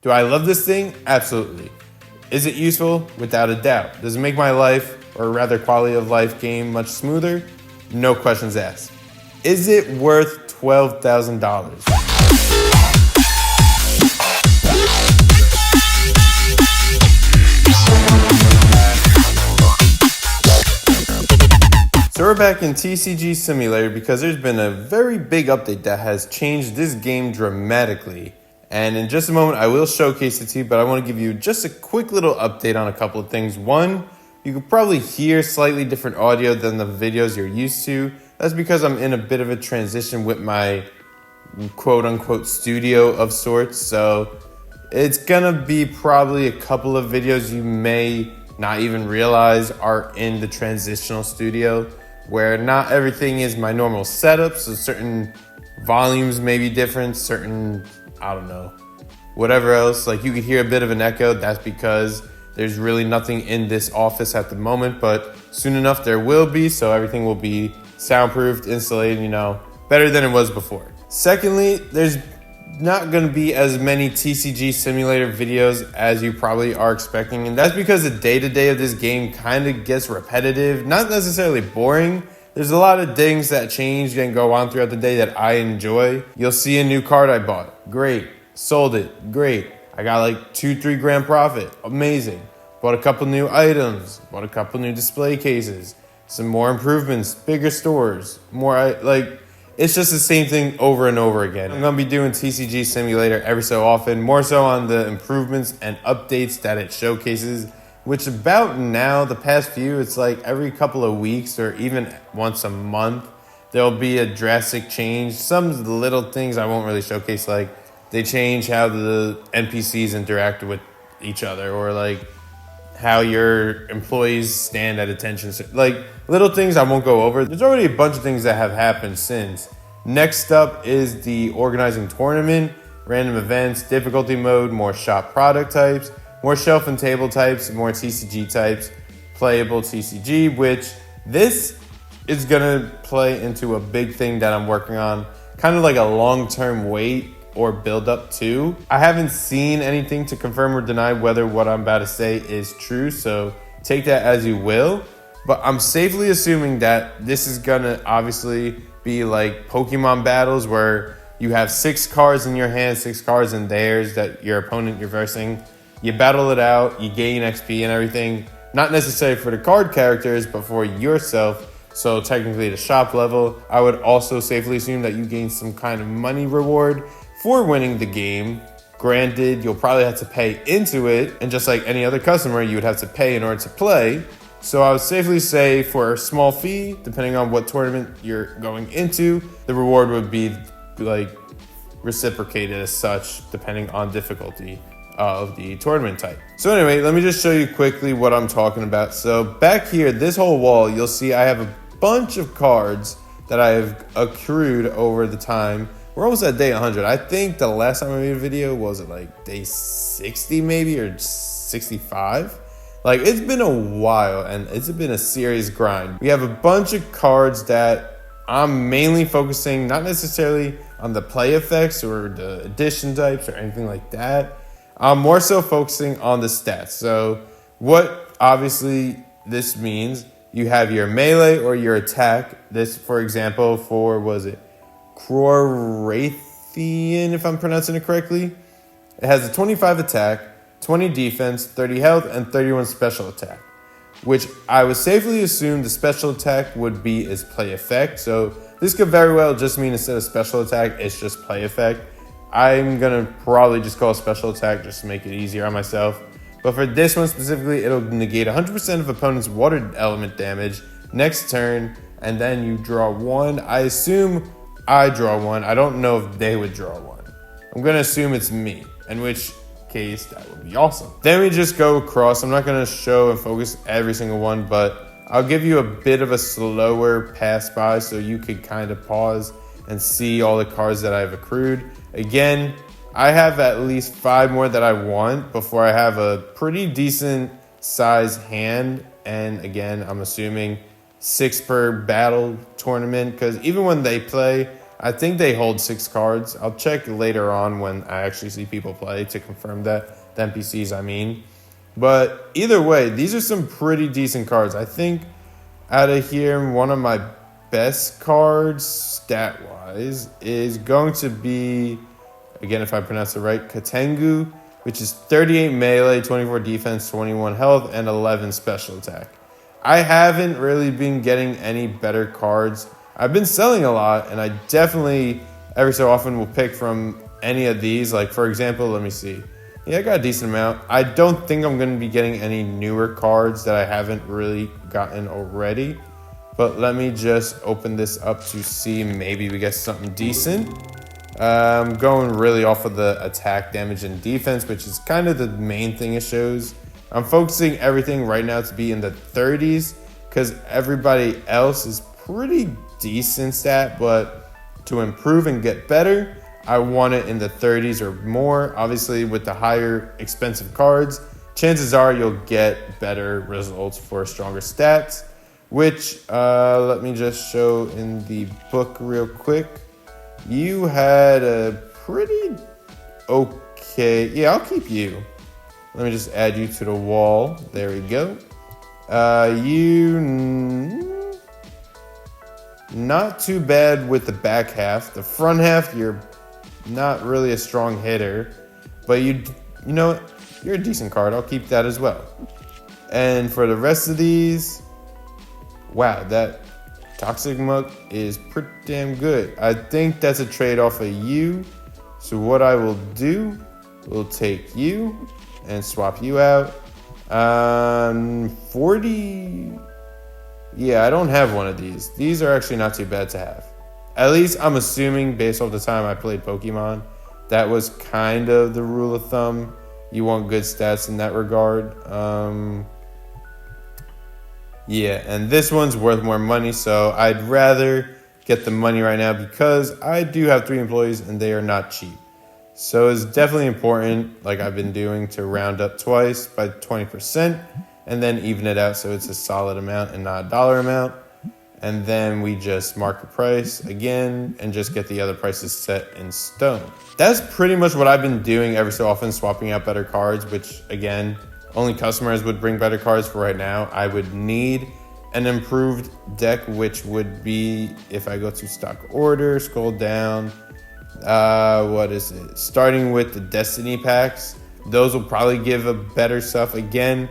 Do I love this thing? Absolutely. Is it useful? Without a doubt. Does it make my life, or rather quality of life game much smoother? No questions asked. Is it worth $12,000? So we're back in TCG Simulator because there's been a very big update that has changed this game dramatically. And in just a moment, I will showcase it to you, but I want to give you just a quick little update on a couple of things. One, you could probably hear slightly different audio than the videos you're used to. That's because I'm in a bit of a transition with my quote-unquote studio of sorts. So it's going to be probably a couple of videos you may not even realize are in the transitional studio, where not everything is my normal setup. So certain volumes may be different, certain, I don't know, whatever else. Like you could hear a bit of an echo. That's because there's really nothing in this office at the moment, but soon enough there will be. So everything will be soundproofed, insulated, better than it was before. Secondly, there's not going to be as many TCG Simulator videos as you probably are expecting. And that's because the day-to-day of this game kind of gets repetitive, not necessarily boring. There's a lot of things that change and go on throughout the day that I enjoy. You'll see a new card I bought. Great. Sold it. Great. I got like 2-3 grand profit. Amazing. Bought a couple new items. Bought a couple new display cases. Some more improvements. Bigger stores. It's just the same thing over and over again. I'm going to be doing TCG Simulator every so often, more so on the improvements and updates that it showcases, which about now, the past few, it's like every couple of weeks or even once a month, there'll be a drastic change. Some little things I won't really showcase, like they change how the NPCs interact with each other, or like how your employees stand at attention. Like little things I won't go over. There's already a bunch of things that have happened since. Next up is the organizing tournament, random events, difficulty mode, more shop product types, more shelf and table types, more TCG types, playable TCG, which this is gonna play into a big thing that I'm working on, kind of like a long-term wait or build up to. I haven't seen anything to confirm or deny whether what I'm about to say is true, so take that as you will. But I'm safely assuming that this is gonna obviously be like Pokemon battles, where you have 6 cards in your hand, 6 cards in theirs that your opponent you're versing. You battle it out, you gain XP and everything. Not necessarily for the card characters, but for yourself. So technically the shop level, I would also safely assume that you gain some kind of money reward for winning the game. Granted, you'll probably have to pay into it, and just like any other customer, you would have to pay in order to play. So I would safely say for a small fee, depending on what tournament you're going into, the reward would be like reciprocated as such, depending on difficulty of the tournament type. So anyway, let me just show you quickly what I'm talking about. So back here, this whole wall, you'll see I have a bunch of cards that I have accrued over the time. We're almost at day 100. I think the last time I made a video was it like day 60 maybe, or 65. Like it's been a while and it's been a serious grind. We have a bunch of cards that I'm mainly focusing not necessarily on the play effects or the addition types or anything like that. I'm more so focusing on the stats. So what obviously this means, you have your melee or your attack. This, for example, for Crorathian, if I'm pronouncing it correctly. It has a 25 attack, 20 defense, 30 health, and 31 special attack, which I would safely assume the special attack would be its play effect. So this could very well just mean instead of special attack, it's just play effect. I'm going to probably just call it special attack just to make it easier on myself. But for this one specifically, it'll negate 100% of opponent's water element damage next turn, and then you draw 1. I assume I draw 1. I don't know if they would draw 1. I'm going to assume it's me, in which case that would be awesome. Then we just go across. I'm not going to show and focus every single one, but I'll give you a bit of a slower pass by so you could kind of pause and see all the cards that I've accrued. Again, I have at least 5 more that I want before I have a pretty decent size hand. And again, I'm assuming 6 per battle tournament, because even when they play, I think they hold 6 cards. I'll check later on when I actually see people play to confirm that. The NPCs, I mean. But either way, these are some pretty decent cards. I think out of here, one of my best cards, stat-wise, is going to be, again, if I pronounce it right, Katengu, which is 38 melee, 24 defense, 21 health, and 11 special attack. I haven't really been getting any better cards. I've been selling a lot, and I definitely every so often will pick from any of these. Like, for example, let me see. Yeah, I got a decent amount. I don't think I'm going to be getting any newer cards that I haven't really gotten already. But let me just open this up to see maybe we get something decent. I'm going really off of the attack, damage, and defense, which is kind of the main thing it shows. I'm focusing everything right now to be in the 30s because everybody else is pretty decent stat, but to improve and get better, I want it in the 30s or more. Obviously, with the higher expensive cards, chances are you'll get better results for stronger stats, which let me just show in the book real quick. You had a pretty okay, yeah, I'll keep you. Let me just add you to the wall. There we go. Not too bad with the back half. The front half, you're not really a strong hitter, but you know what? You're a decent card. I'll keep that as well. And for the rest of these, wow, that Toxic Mug is pretty damn good. I think that's a trade off of you. So what I will do, we'll take you and swap you out. 40. Yeah, I don't have one of these. These are actually not too bad to have. At least I'm assuming, based off the time I played Pokemon, that was kind of the rule of thumb. You want good stats in that regard. Yeah, and this one's worth more money, so I'd rather get the money right now because I do have 3 employees and they are not cheap. So it's definitely important, like I've been doing, to round up twice by 20%. And then even it out so it's a solid amount and not a dollar amount. And then we just mark the price again and just get the other prices set in stone. That's pretty much what I've been doing every so often, swapping out better cards, which again, only customers would bring better cards for right now. I would need an improved deck, which would be, if I go to stock order, scroll down, what is it? Starting with the Destiny packs, those will probably give a better stuff again.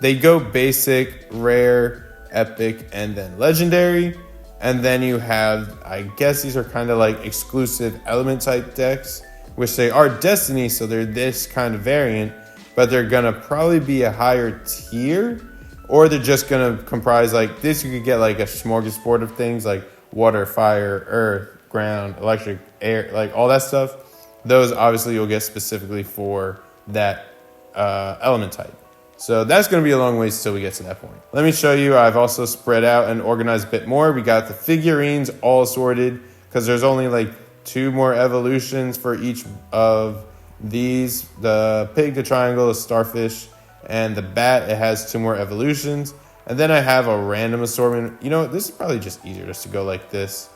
They go basic, rare, epic, and then legendary. And then you have, I guess these are kind of like exclusive element type decks, which they are Destiny, so they're this kind of variant, but they're gonna probably be a higher tier, or they're just gonna comprise like this. You could get like a smorgasbord of things like water, fire, earth, ground, electric, air, like all that stuff. Those obviously you'll get specifically for that element type. So that's going to be a long ways till we get to that point. Let me show you. I've also spread out and organized a bit more. We got the figurines all sorted because there's only like 2 more evolutions for each of these. The pig, the triangle, the starfish, and the bat. It has 2 more evolutions. And then I have a random assortment. You know, this is probably just easier just to go like this.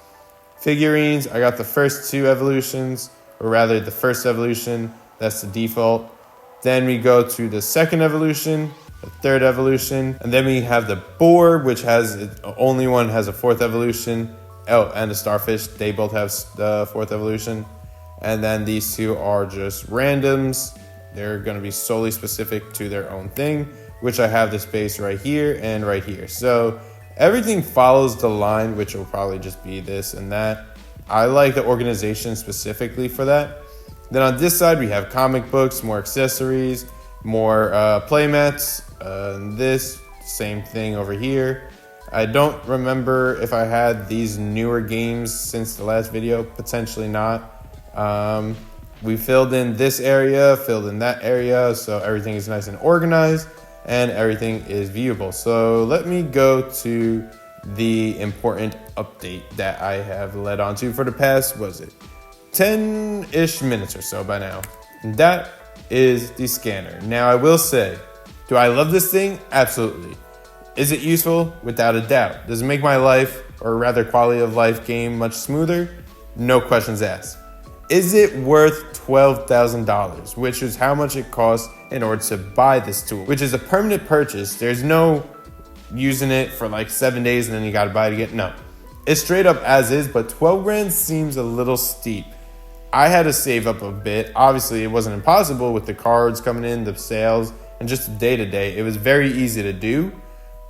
Figurines, I got the first 2 evolutions, or rather the first evolution. That's the default. Then we go to the second evolution, the third evolution, and then we have the boar, which has only one has a 4th evolution. Oh, and the starfish, they both have the 4th evolution. And then these 2 are just randoms. They're going to be solely specific to their own thing, which I have the space right here and right here. So everything follows the line, which will probably just be this and that. I like the organization specifically for that. Then on this side, we have comic books, more accessories, more playmats. This, same thing over here. I don't remember if I had these newer games since the last video. Potentially not. We filled in this area, filled in that area, so everything is nice and organized, and everything is viewable. So let me go to the important update that I have led on to for the past, 10-ish minutes or so by now. And that is the scanner. Now I will say, do I love this thing? Absolutely. Is it useful? Without a doubt. Does it make my life, or rather quality of life game, much smoother? no questions asked. Is it worth $12,000, which is how much it costs in order to buy this tool, which is a permanent purchase. There's no using it for like 7 days and then you gotta buy it again. No, it's straight up as is, but 12 grand seems a little steep. I had to save up a bit. Obviously, it wasn't impossible with the cards coming in, the sales, and just day to day. It was very easy to do,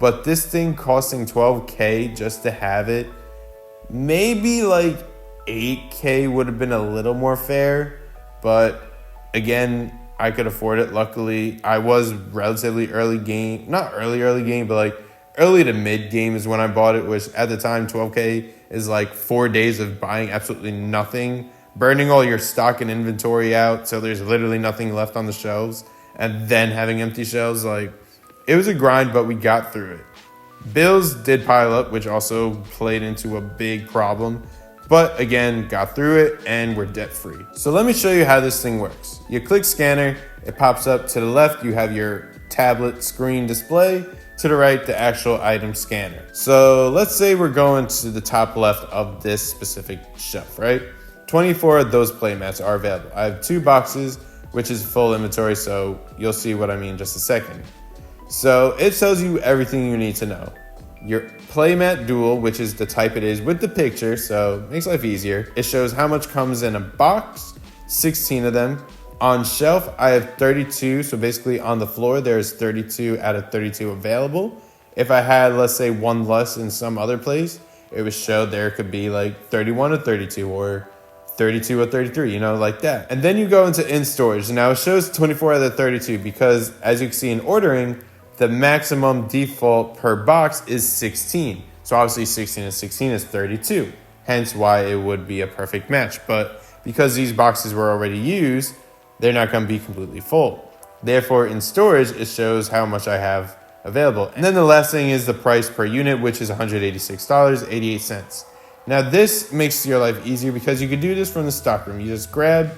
but this thing costing 12K just to have it, maybe like 8K would have been a little more fair, but again, I could afford it. Luckily, I was relatively early game, not early game, but like early to mid game is when I bought it, which at the time 12K is like 4 days of buying absolutely nothing, burning all your stock and inventory out so there's literally nothing left on the shelves, and then having empty shelves. Like, it was a grind, but we got through it. Bills did pile up, which also played into a big problem. But again, got through it and we're debt free. So let me show you how this thing works. You click scanner, it pops up. To the left, you have your tablet screen display. To the right, the actual item scanner. So let's say we're going to the top left of this specific shelf, right? 24 of those playmats are available. I have 2 boxes, which is full inventory, so you'll see what I mean in just a second. So it tells you everything you need to know. Your playmat dual, which is the type it is with the picture, so it makes life easier. It shows how much comes in a box, 16 of them. On shelf, I have 32, so basically on the floor, there's 32 out of 32 available. If I had, let's say, one less in some other place, it would show there could be like 31 or 32 or 32 or 33, like that. And then you go into in storage. Now it shows 24 out of 32 because as you can see in ordering, the maximum default per box is 16. So obviously 16 and 16 is 32. Hence why it would be a perfect match. But because these boxes were already used, they're not going to be completely full. Therefore, in storage, it shows how much I have available. And then the last thing is the price per unit, which is $186.88. Now this makes your life easier because you can do this from the stockroom. You just grab,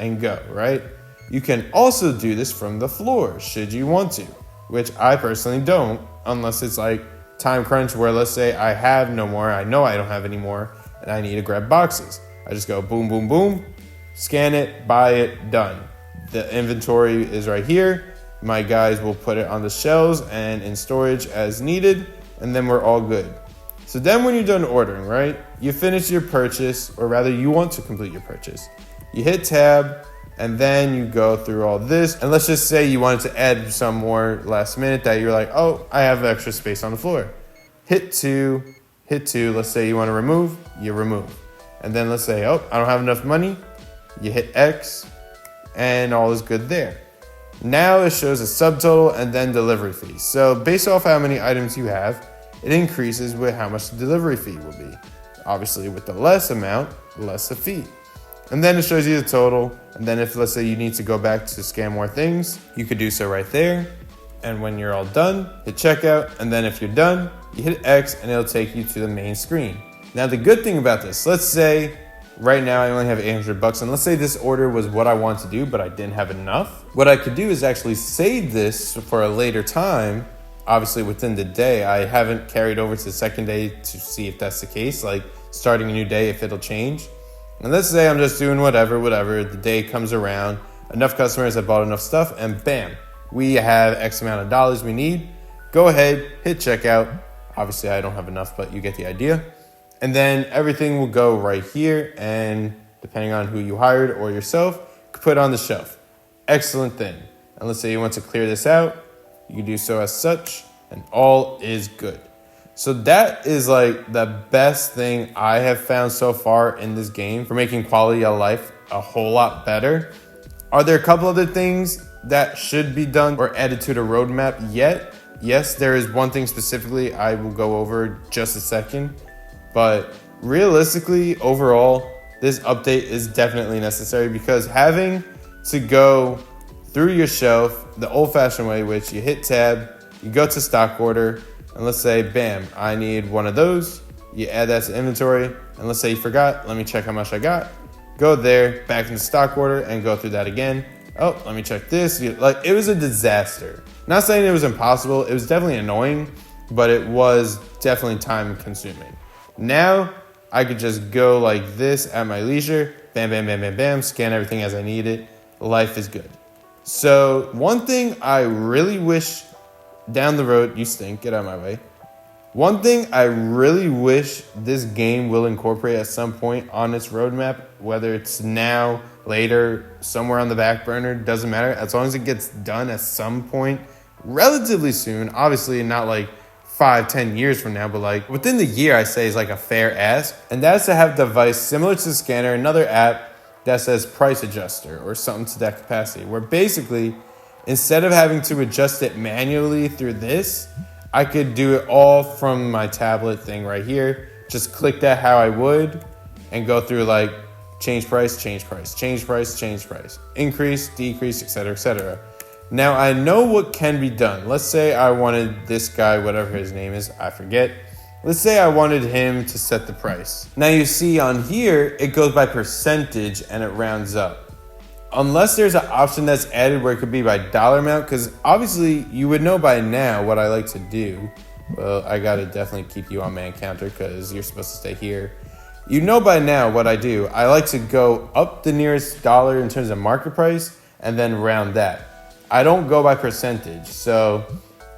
and go, right? You can also do this from the floor, should you want to, which I personally don't, unless it's like time crunch where let's say I have no more, I know I don't have any more, and I need to grab boxes. I just go boom, boom, boom, scan it, buy it, done. The inventory is right here. My guys will put it on the shelves and in storage as needed, and then we're all good. So then when you're done ordering, right, you finish your purchase, or rather you want to complete your purchase. You hit tab, and then you go through all this. And let's just say you wanted to add some more last minute that you're like, oh, I have extra space on the floor. Hit two, let's say you want to remove, you remove. And then let's say, oh, I don't have enough money. You hit X, and all is good there. Now it shows a subtotal and then delivery fee. So based off how many items you have, it increases with how much the delivery fee will be. Obviously, with the less amount, less the fee. And then it shows you the total. And then if, let's say, you need to go back to scan more things, you could do so right there. And when you're all done, hit checkout. And then if you're done, you hit X and it'll take you to the main screen. Now, the good thing about this, let's say right now I only have $800 and let's say this order was what I want to do, but I didn't have enough. What I could do is actually save this for a later time. Obviously within the day, I haven't carried over to the second day to see if that's the case, like starting a new day, if it'll change. And let's say I'm just doing whatever, the day comes around, enough customers have bought enough stuff, and bam, we have X amount of dollars we need. Go ahead, hit checkout. Obviously I don't have enough, but you get the idea. And then everything will go right here, and depending on who you hired or yourself, you can put it on the shelf. Excellent thing. And let's say you want to clear this out, you can do so as such, and all is good. So that is like the best thing I have found so far in this game for making quality of life a whole lot better. Are there a couple other things that should be done or added to the roadmap yet? Yes, there is one thing specifically I will go over just a second. But realistically, overall, this update is definitely necessary because having to go through your shelf the old-fashioned way, which you hit tab, you go to stock order, and let's say, bam, I need one of those. You add that to inventory, and let's say you forgot, let me check how much I got. Go there, back into stock order, and go through that again. Oh, let me check this. Like, it was a disaster. Not saying it was impossible. It was definitely annoying, but it was definitely time-consuming. Now, I could just go like this at my leisure, bam, bam, bam, bam, bam, scan everything as I need it. Life is good. So one thing I really wish down the road, you stink, get out of my way. One thing I really wish this game will incorporate at some point on its roadmap, whether it's now, later, somewhere on the back burner, doesn't matter. As long as it gets done at some point relatively soon, obviously not like 5-10 years from now, but like within the year, I say is like a fair ask. And that's to have a device similar to the scanner, another app that says price adjuster or something to that capacity, where basically instead of having to adjust it manually through this, I could do it all from my tablet thing right here. Just click that how I would and go through like change price, change price, change price, change price, increase, decrease, etc., etc. Now I know what can be done. Let's say I wanted this guy, whatever his name is, I forget. Let's say I wanted him to set the price. Now you see on here, it goes by percentage and it rounds up. Unless there's an option that's added where it could be by dollar amount, because obviously you would know by now what I like to do. Well, I gotta definitely keep you on man counter because you're supposed to stay here. You know by now what I do. I like to go up the nearest dollar in terms of market price and then round that. I don't go by percentage. So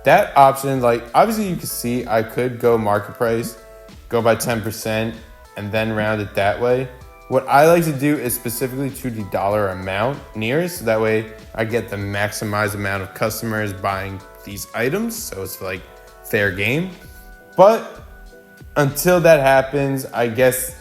that option, like obviously you can see I could go market price, go by 10% and then round it that way. What I like to do is specifically to the dollar amount nearest. So that way I get the maximized amount of customers buying these items. So it's like fair game. But until that happens, I guess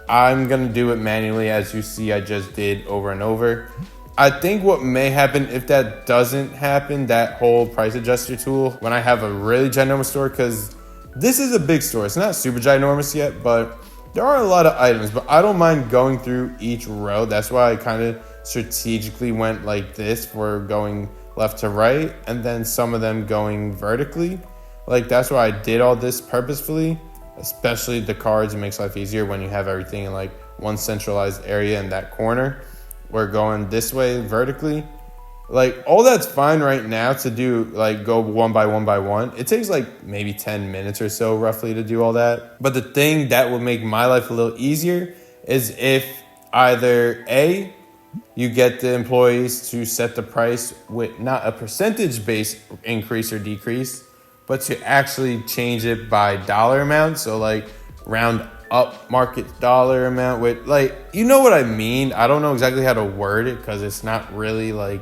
I'm gonna do it manually, as you see I just did over and over. I think what may happen if that doesn't happen, that whole price adjuster tool, when I have a really ginormous store, because this is a big store. It's not super ginormous yet, but there are a lot of items, but I don't mind going through each row. That's why I kind of strategically went like this for going left to right, and then some of them going vertically. Like that's why I did all this purposefully, especially the cards. It makes life easier when you have everything in like one centralized area in that corner. We're going this way vertically. Like all that's fine right now to do, like go one by one. It takes like maybe 10 minutes or so roughly to do all that. But the thing that will make my life a little easier is if either A, you get the employees to set the price with not a percentage based increase or decrease, but to actually change it by dollar amount. So like round up market dollar amount with, like, you know what I mean? I don't know exactly how to word it because it's not really like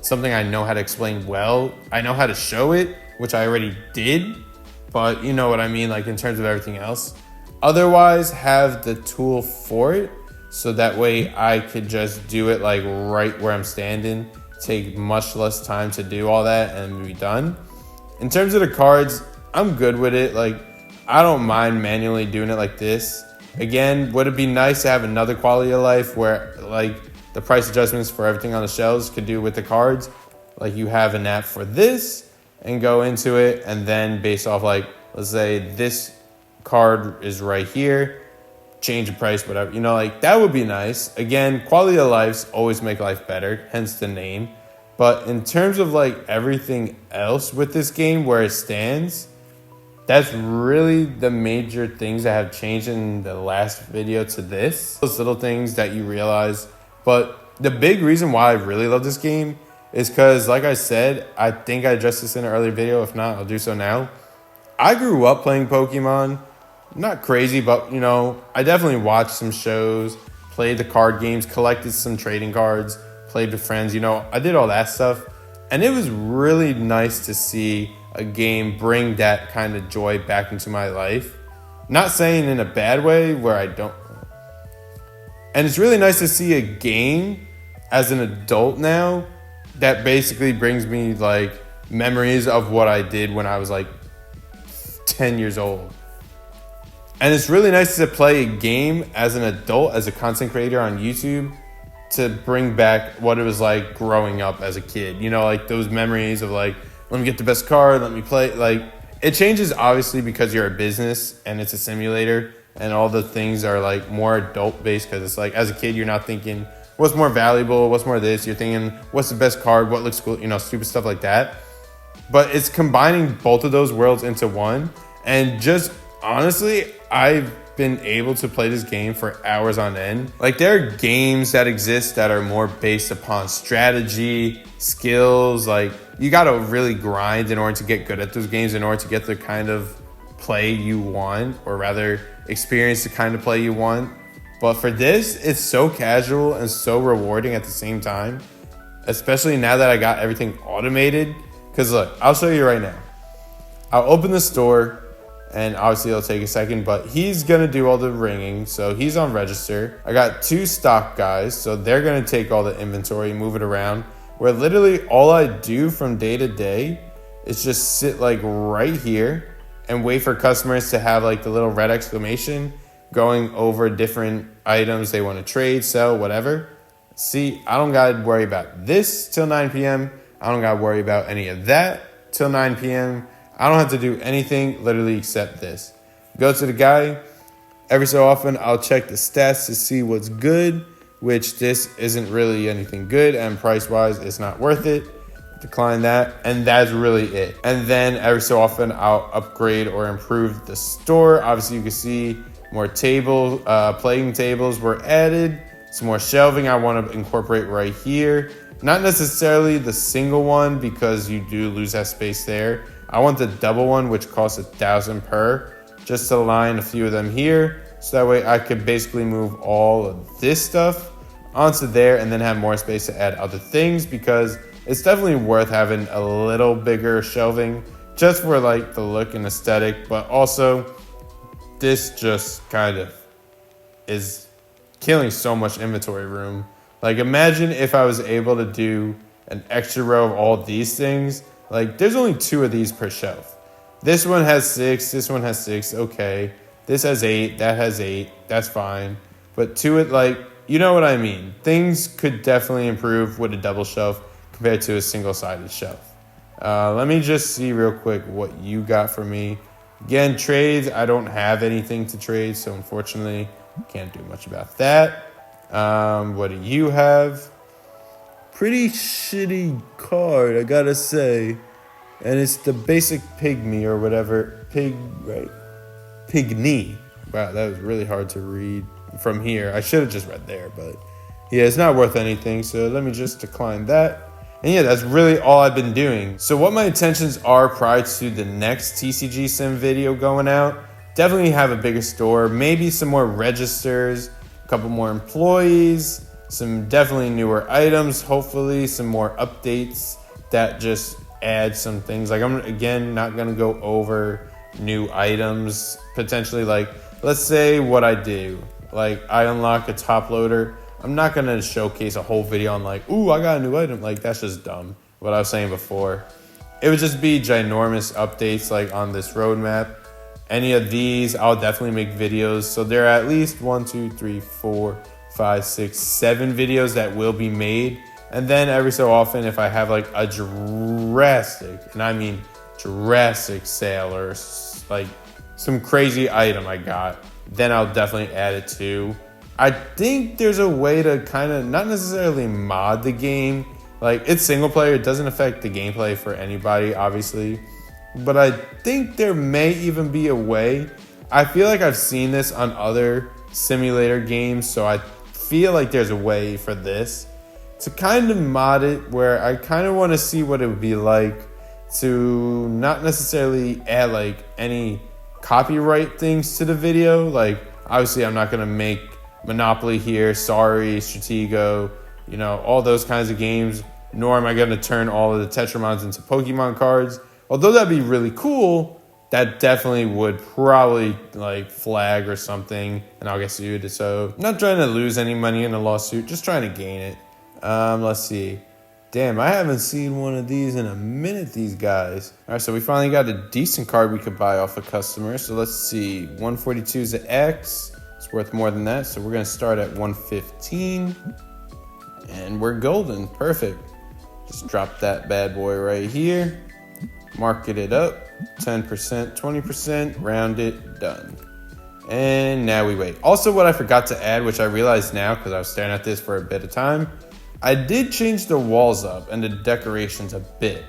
something I know how to explain well. I know how to show it, which I already did, but you know what I mean, like in terms of everything else. Otherwise, have the tool for it, so that way I could just do it like right where I'm standing, take much less time to do all that and be done. In terms of the cards, I'm good with it. Like, I don't mind manually doing it like this. Again, would it be nice to have another quality of life where like the price adjustments for everything on the shelves could do with the cards? Like you have an app for this and go into it, and then based off like, let's say this card is right here, change the price, whatever, you know, like that would be nice. Again, quality of lives always make life better, hence the name. But in terms of like everything else with this game, where it stands, that's really the major things that have changed in the last video to this. Those little things that you realize. But the big reason why I really love this game is because, like I said, I think I addressed this in an earlier video. If not, I'll do so now. I grew up playing Pokemon. Not crazy, but, you know, I definitely watched some shows, played the card games, collected some trading cards, played with friends. You know, I did all that stuff. And it was really nice to see a game bring that kind of joy back into my life. Not saying in a bad way where I don't. And it's really nice to see a game as an adult now that basically brings me like memories of what I did when I was like 10 years old. And it's really nice to play a game as an adult, as a content creator on YouTube, to bring back what it was like growing up as a kid. You know, like those memories of like, let me get the best card, let me play. Like, it changes obviously because you're a business and it's a simulator, and all the things are like more adult based, because it's like as a kid you're not thinking what's more valuable, what's more this, you're thinking what's the best card, what looks cool, you know, stupid stuff like that. But it's combining both of those worlds into one. And just honestly, I've been able to play this game for hours on end. Like, there are games that exist that are more based upon strategy, skills. Like, you gotta really grind in order to get good at those games, in order to get the kind of play you want, or rather experience the kind of play you want. But for this, it's so casual and so rewarding at the same time, especially now that I got everything automated. Because look, I'll show you right now. I'll open the store, and obviously it'll take a second, but he's gonna do all the ringing, so he's on register. I got 2 stock guys, so they're gonna take all the inventory, move it around, where literally all I do from day to day is just sit like right here and wait for customers to have like the little red exclamation going over different items they want to trade, sell, whatever. See, I don't gotta worry about this till 9 p.m. I don't gotta worry about any of that till 9 p.m. I don't have to do anything literally except this. Go to the guy. Every so often, I'll check the stats to see what's good, which this isn't really anything good, and price-wise, it's not worth it. Decline that, and that's really it. And then every so often, I'll upgrade or improve the store. Obviously, you can see more playing tables were added. Some more shelving I want to incorporate right here. Not necessarily the single one, because you do lose that space there. I want the double one, which costs $1,000 per, just to line a few of them here. So that way I could basically move all of this stuff onto there and then have more space to add other things, because it's definitely worth having a little bigger shelving just for like the look and aesthetic. But also, this just kind of is killing so much inventory room. Like, imagine if I was able to do an extra row of all these things. Like, there's only 2 of these per shelf. This one has 6, this one has 6, okay. This has 8, that has 8, that's fine. But 2, like, you know what I mean. Things could definitely improve with a double shelf compared to a single-sided shelf. Let me just see real quick what you got for me. Again, trades, I don't have anything to trade, so unfortunately, can't do much about that. What do you have? Pretty shitty card, I gotta say. And it's the basic pygmy or whatever. Right? Pygmy. Wow, that was really hard to read from here. I should have just read there, but yeah, it's not worth anything. So let me just decline that. And yeah, that's really all I've been doing. So what my intentions are prior to the next TCG Sim video going out, definitely have a bigger store, maybe some more registers, a couple more employees, some definitely newer items, hopefully some more updates that just add some things. Like, I'm again not gonna go over new items potentially. Like, let's say what I do, like I unlock a top loader. I'm not gonna showcase a whole video on like, ooh, I got a new item. Like, that's just dumb. What I was saying before, it would just be ginormous updates like on this roadmap. Any of these, I'll definitely make videos. So there are at least 1, 2, 3, 4, 5, 6, 7 videos that will be made. And then every so often, if I have like a drastic, and I mean drastic sale or like some crazy item I got, then I'll definitely add it too. I think there's a way to kind of not necessarily mod the game. Like, it's single player, it doesn't affect the gameplay for anybody, obviously. But I think there may even be a way. I feel like I've seen this on other simulator games, so I feel like there's a way for this to kind of mod it, where I kind of want to see what it would be like to not necessarily add like any copyright things to the video. Like, obviously I'm not going to make Monopoly here, sorry, Stratego, you know, all those kinds of games, nor am I going to turn all of the Tetramons into Pokemon cards. Although that'd be really cool, that definitely would probably like flag or something, and I'll get sued. So I'm not trying to lose any money in a lawsuit, just trying to gain it. Let's see. Damn, I haven't seen one of these in a minute, these guys. All right, so we finally got a decent card we could buy off a customer. So let's see. 142 is an X. It's worth more than that, so we're going to start at 115. And we're golden. Perfect. Just drop that bad boy right here. Market it up. 10%, 20%. Round it. Done. And now we wait. Also, what I forgot to add, which I realized now because I was staring at this for a bit of time, I did change the walls up and the decorations a bit.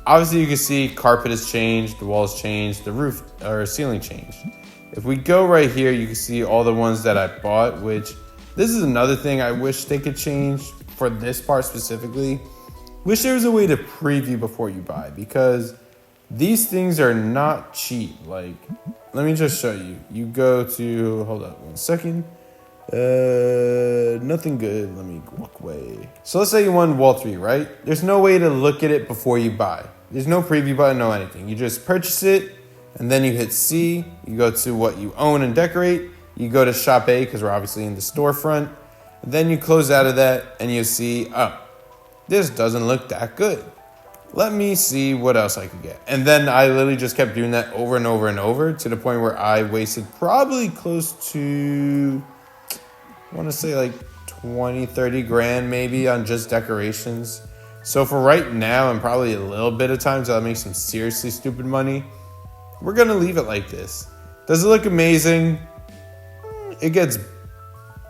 Obviously, you can see carpet has changed, the walls changed, the roof or ceiling changed. If we go right here, you can see all the ones that I bought, which this is another thing I wish they could change for this part specifically. Wish there was a way to preview before you buy, because these things are not cheap. Like, let me just show you. You go to, hold up 1 second. Nothing good. Let me walk away. So let's say you won Wall 3, right? There's no way to look at it before you buy. There's no preview button, no anything. You just purchase it, and then you hit C. You go to what you own and decorate. You go to Shop A, because we're obviously in the storefront. And then you close out of that, and you see, oh, this doesn't look that good. Let me see what else I could get. And then I literally just kept doing that over and over and over, to the point where I wasted probably close to, I want to say like 20, 30 grand maybe on just decorations. So for right now, and probably a little bit of time till I make some seriously stupid money, we're going to leave it like this. Does it look amazing? It gets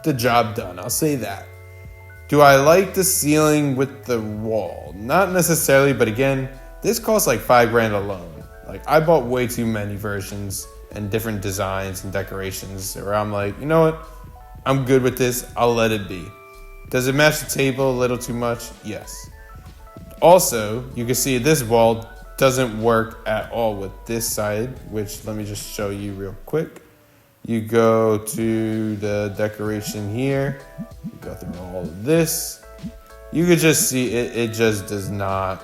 the job done, I'll say that. Do I like the ceiling with the wall? Not necessarily, but again, this costs like 5 grand alone. Like, I bought way too many versions and different designs and decorations where I'm like, you know what? I'm good with this. I'll let it be. Does it match the table a little too much? Yes. Also, you can see this wall doesn't work at all with this side, which let me just show you real quick. You go to the decoration here, you go through all of this. You could just see it just does not,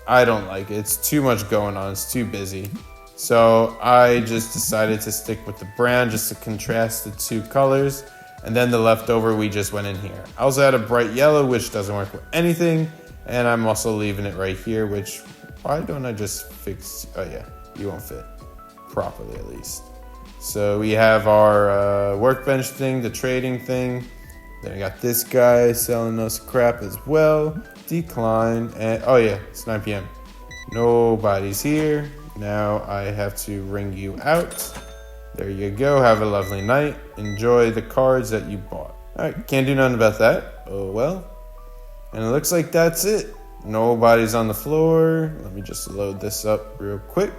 I don't like it. It's too much going on, it's too busy. So I just decided to stick with the brown just to contrast the two colors. And then the leftover, we just went in here. I also had a bright yellow, which doesn't work with anything. And I'm also leaving it right here, which, why don't I just fix, oh yeah, you won't fit properly at least. So we have our workbench thing, the trading thing. Then we got this guy selling us crap as well. Decline, and oh yeah, it's 9 p.m. Nobody's here. Now I have to ring you out. There you go, have a lovely night. Enjoy the cards that you bought. All right, can't do nothing about that. Oh well. And it looks like that's it. Nobody's on the floor. Let me just load this up real quick.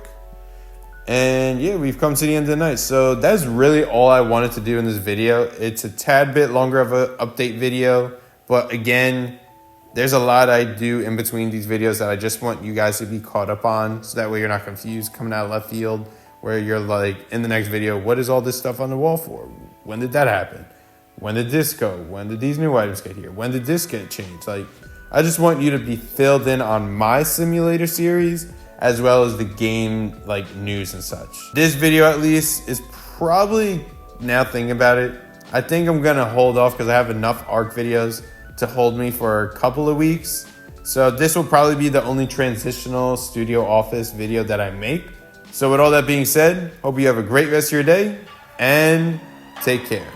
And yeah, we've come to the end of the night. So that's really all I wanted to do in this video. It's a tad bit longer of an update video. But again, there's a lot I do in between these videos that I just want you guys to be caught up on. So that way you're not confused coming out of left field, where you're like, in the next video, what is all this stuff on the wall for? When did that happen? When did this go? When did these new items get here? When did this get changed? Like, I just want you to be filled in on my simulator series, as well as the game like news and such. This video at least is probably, now thinking about it, I think I'm gonna hold off because I have enough ARC videos to hold me for a couple of weeks. So this will probably be the only transitional studio office video that I make. So with all that being said, hope you have a great rest of your day and take care.